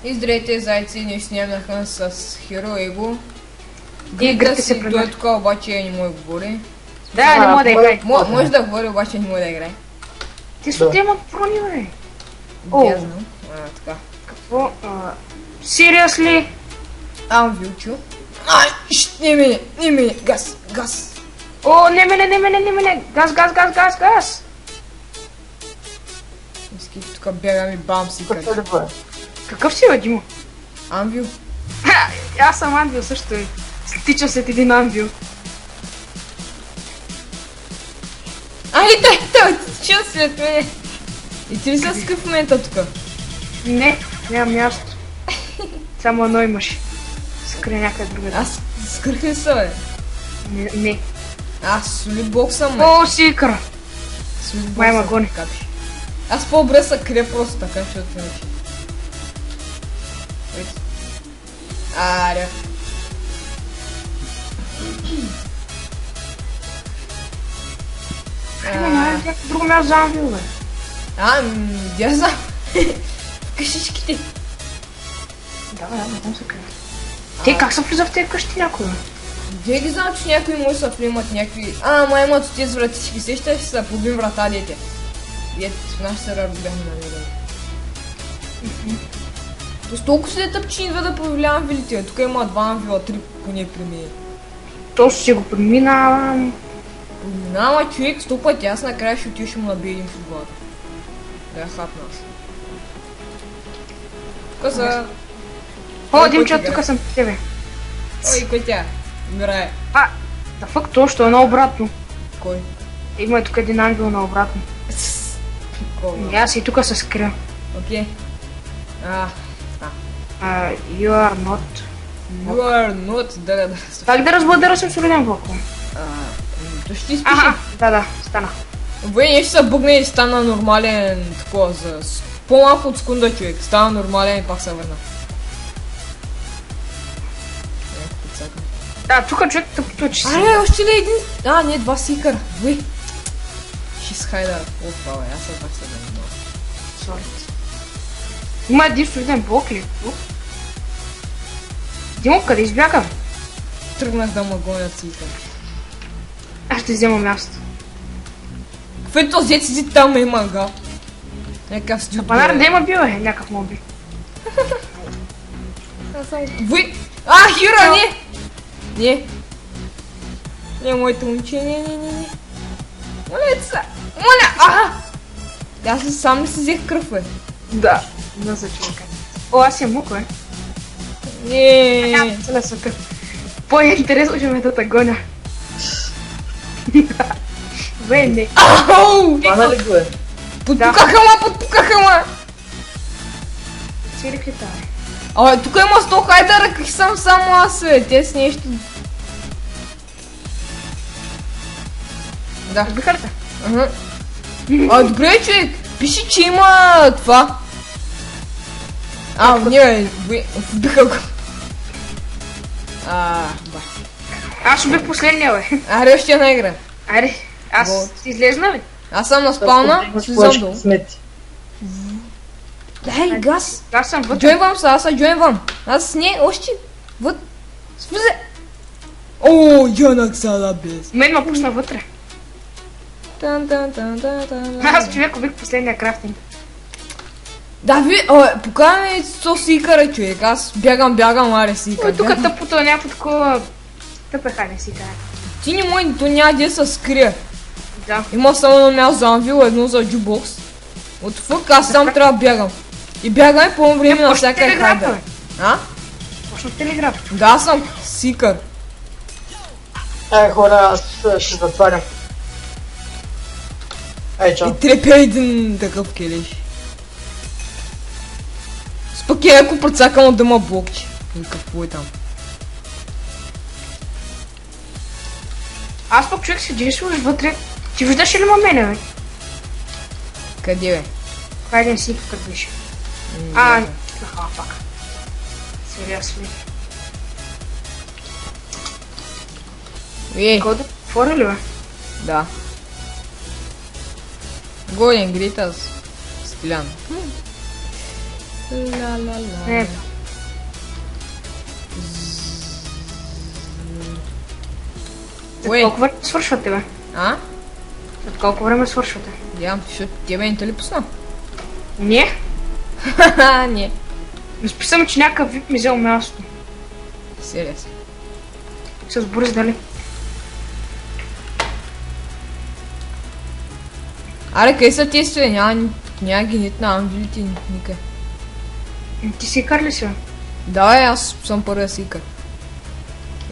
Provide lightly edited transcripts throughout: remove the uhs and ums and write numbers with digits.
И здравейте, зайци, ние снимахме с Hero Ego. Играта се той тук обаче не може да говори. Да, не може да играе. Може да говори, обаче не може да играе. Ти са те имат брони, бе. Не знам. Така. Какво? Seriously? Вилчо. Ай, не мине, газ. О, не мене. Газ. Иски тук бягам и бам си къде. Какъв си, бе, Димо? Анвил. Аз съм Анвил също. Тичам след един Анвил. И той тича след мене. И ти ли са скъв в момента тук? Не, нямам място. Само едно имаш. Скрия някъде друга. Аз скрих ли са, бе? Не. Аз солидбок съм, бе. О, сикър! Май ма гони. Аз по-добре са крия просто така, защото не ще. Аре. Друго място за Анвил, бе. Я знам. Къщичките. Да, не там са крия. Те как са влиза в тези къщи някой, бе? Де ги знам, че някои може да имат някакви... Ама имат от тези вратички, сещаш се, побим врата, дете. Ето, в нашия сервер бяхме намерили. Тоест толкова се тъпчи идва да повлиявам вилите. Тук има 2 анвила, 3 поне при мен. Точно ще го преминавам. Преминава човек 100 пъти, аз накрая ще отиш му набия един в главата. Да я хапна аз. Тук са... О, Димчо, тук съм при тебе. Ой, котя, умирай. Да фак, точно, едно обратно. Кой? Има тук един ангел на обратно. Аз и тук се скрия. Окей. You are not... You are not... Да. Как да разбладера съм суриден блоко? То ще ти спиши. Да, стана. Бе, нещо се бъгне и стана нормален такова за... По-малко от секунда, човек. Стана нормален и пак се върна. Да, тук човек тъпто, че си. Още ли един? Не, 2 сикър. Бе. She's hider. Опа, бе, аз се пак се занимавам. Сорт. Има един суриден блок ли? Димо, къде избягам? Тръгнах да ме гонят сикър. Аз ще взема място. Какво е този дет седи там и има гал? Някакъв стюк. Панар да има бил, някакъв моби. Вы! Хиро, не! Не, моето момче, не. Моля! Аз сам не си взех кръв, бе. Да, но за човека. О, аз ям муко, Не. Няма цела съка. По-интересно ще ме да те гоня. Бе, не. Пана ли го е? Подпукаха ма! Цели ли това, тук има 100 хайдера, как съм само аз, бе. Те с нещо... Да. Разбиха ли те? Добре, човек. Пиши, че има това. Не, вбиха го. Аз убих последния, бе. Аре, още една игра. Айде, аз си излезна, бе. Аз съм на спална, слизам долу. Дай, газ. Аз съм вътре. Джойнвам се, аз джойнвам. Аз не, още. Въд. Слизе. О, янак сала без. Мен ме пусна вътре. Аз човек убих последния крафтинг. Да, покажаме со сикъра, човек. Аз бягам, аре сикър. Тук тъпото е някакво такова... Тъпеха не сикъра. Ти не може, то няма де се скрие. Да. Има само едно място за анвил, едно за джубокс. От фък, аз сам трябва да бягам. И бягаме по време на всяка хайда. Почна телеграф. Да, аз съм сикър. Хора, аз ще затварям. Чао. И трепя един такъв келеш. Спък е, ако прецакам от дъма блокче. И какво е там? Аз пък човек си действаш вътре. Ти виждаш ли ма мене, бе? Къде, бе? Хайден си какъв беше. Пак. Сериозно. Кой да отвори ли, бе? Да. Годен, гритас. Стилян. Ла-ла-ла. Не. След Кое? колко време свършвате, бе? А? След колко време свършвате? Я, защото тебе не те ли пусна? Не. Ха-ха, не. Но списаме, че някакъв вип ми взел място. Сериас. С Борис дали? Аре, къде са тези стои? Няма ги нито на англите никъде. Ти си кар ли си, бе? Да, аз съм първия сикър.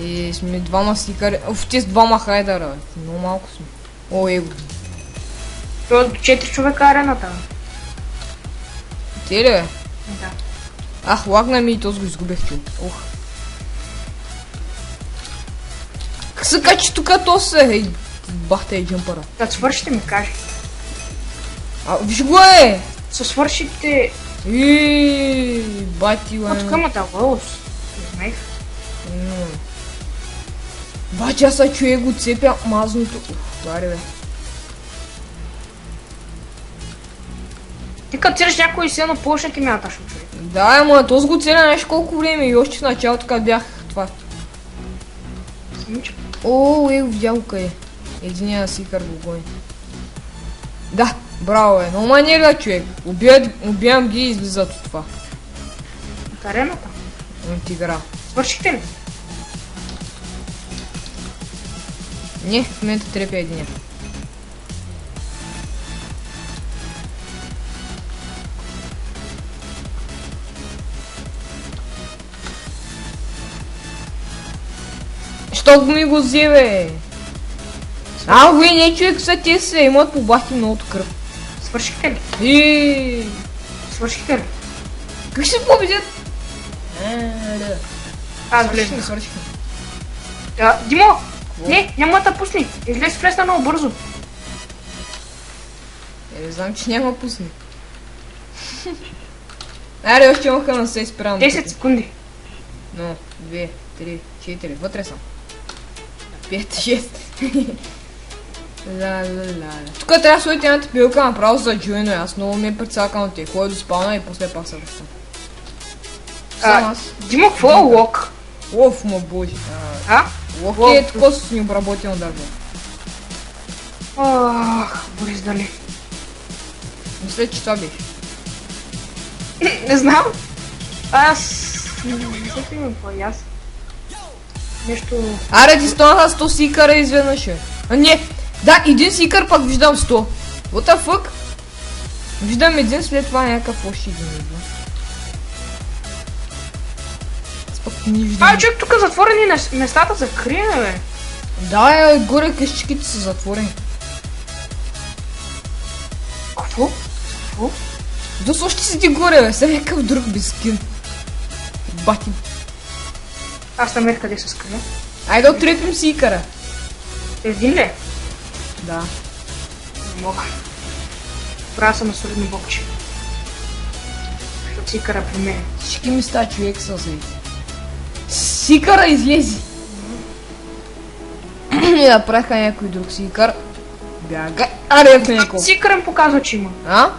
И сме двама сикъри. Оф, ти с двама хайдера, бе. Много малко сме. О, его. Това до 4 човека арената, бе. Ти ли, бе? Да. Ах, лагна ми и този го изгубих, човек. Ох. Как се качи тук то се? Ей, бахте и джампара. Да свършите ми кажи. А, виж го е! Са свършите... Иииии, бати, бе. А тук има да лъус. Не знаех. Бача са чуе го цепя мазното. Уф, баре, бе. Ти като цираш някой си едно повече ти мяташ, човек. Да, ама този го целя нещо колко време и още в началото като бях това. Самичък. О, его видял къде. Единия сикър го гони. Да, браво е. Но манера, човек. Убивам ги и излизат от това. От арената. От игра. Свършихте ли? Не, в момента трепя единия. Що ми го взе, бе? А, ви не, човек, са те се имат по бахти многото кръв. Свършихте ли? И Свършихте ли? как ще победят? Да. Аз Свършихме, влезна. свършихме. Димо! Не, няма да пусни. Излез влезна много бързо. Не знам, че няма пусни. Аре, още имаха на се спирам. 10 секунди. 1, 2, 3, 4, вътре съм. 5, 6. Ла. Тук трябва да сложите една тъпилка направо за джойно, аз много ми е прецакано те. Ходя до спална и после пак се връщам. Сам аз. Димо, какво е лок? Оф, ма боже. А? Лок е такова с необработено дърво. Ох, Борис дали. Мисля, че това беше. Не знам. Аз... Не знам, че имам това и аз. Нещо... Аре, ти станаха 100 сикъра изведнъж. А не! Да, един сикър пак виждам 100. What the fuck? Виждам един, след това някакъв още един идва. Аз пък не виждам. Човек, тук затворени местата за криене, бе. Да, горе къщичките са затворени. Какво? Какво? Дос още седи горе, бе, сега някакъв друг без скин. Бати. Аз намерих къде се скрия. Айде отрепим сикъра. Един ли? Да. Не мога. Правя съм на солидно бокче. Защото си кара при мен. Всички места човек са се. Сикъра излези. И направиха някой друг сикър. Бяга. Аре, в няколко. Сикъра ми показва, че има. А?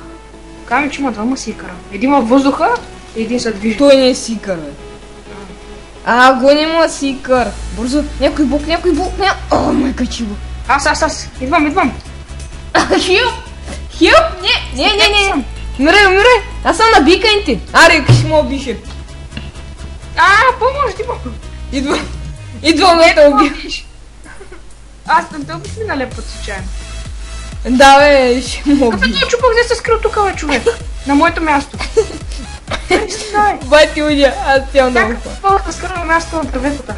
Казвам, че има двама сикъра. Един във въздуха и един се движи. Той не е сикър, бе. Гоним сикър. Бързо, някой бук, О, майка чиво. Аз. Идвам. Хилп, не. Умирай. Аз съм на биканите. Аре, къщи му обише. Помощ, Дима. Идвам да те убия. Аз не те убих миналия път случайно. Да, бе, ще му Като убия. той чупах, де се скрил тук, бе, човек. На моето място. Бати удя, аз цял да ухва. Какво да скрил на място на тръветата?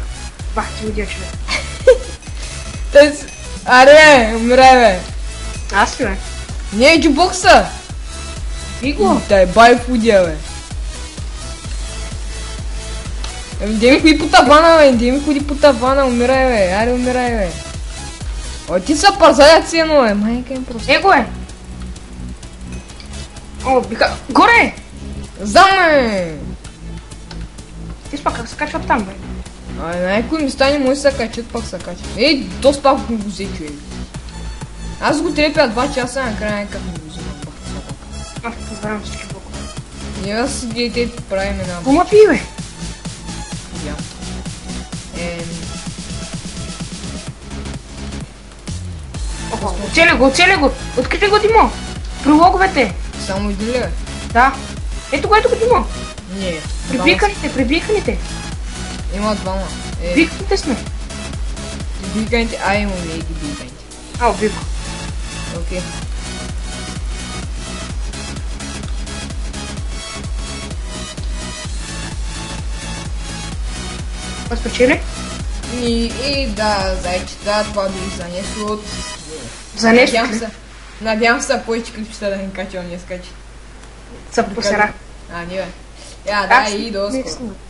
Бах ти удя, човек. Аре, умирай, бе. Аз ли, бе? Не е джубокса. Иго. Дай, бай в удя, бе. Де ми ходи по тавана, умирай, бе. Аре, умирай, бе. О, ти са пазая цено, бе. Майка им просто. Его е. О, биха. Горе! Заме! Ти спа как се качват там, бе? На някои места не може да се качат, пак се качат. Доста пак го взе, човек. Аз го трепя 2 часа, накрая някак ми го взема. Аз поздравям всички блокове. И аз ги правим една... Какво ма пи, бе? Я. Оцели го! Открити го, Димо! При логовете! Само един ли, бе? Да. Ето го, Димо! Не. Прибиканите! Има двама. Викните сме! Биканите, имаме и ги биканите. Убико. Окей. Това спечели? И да, зайчета, това би занесло от... Занесло ли? Надявам се повече клипчета да ни качвам днес качи. Са посера. Не бе. Да, и до скоро.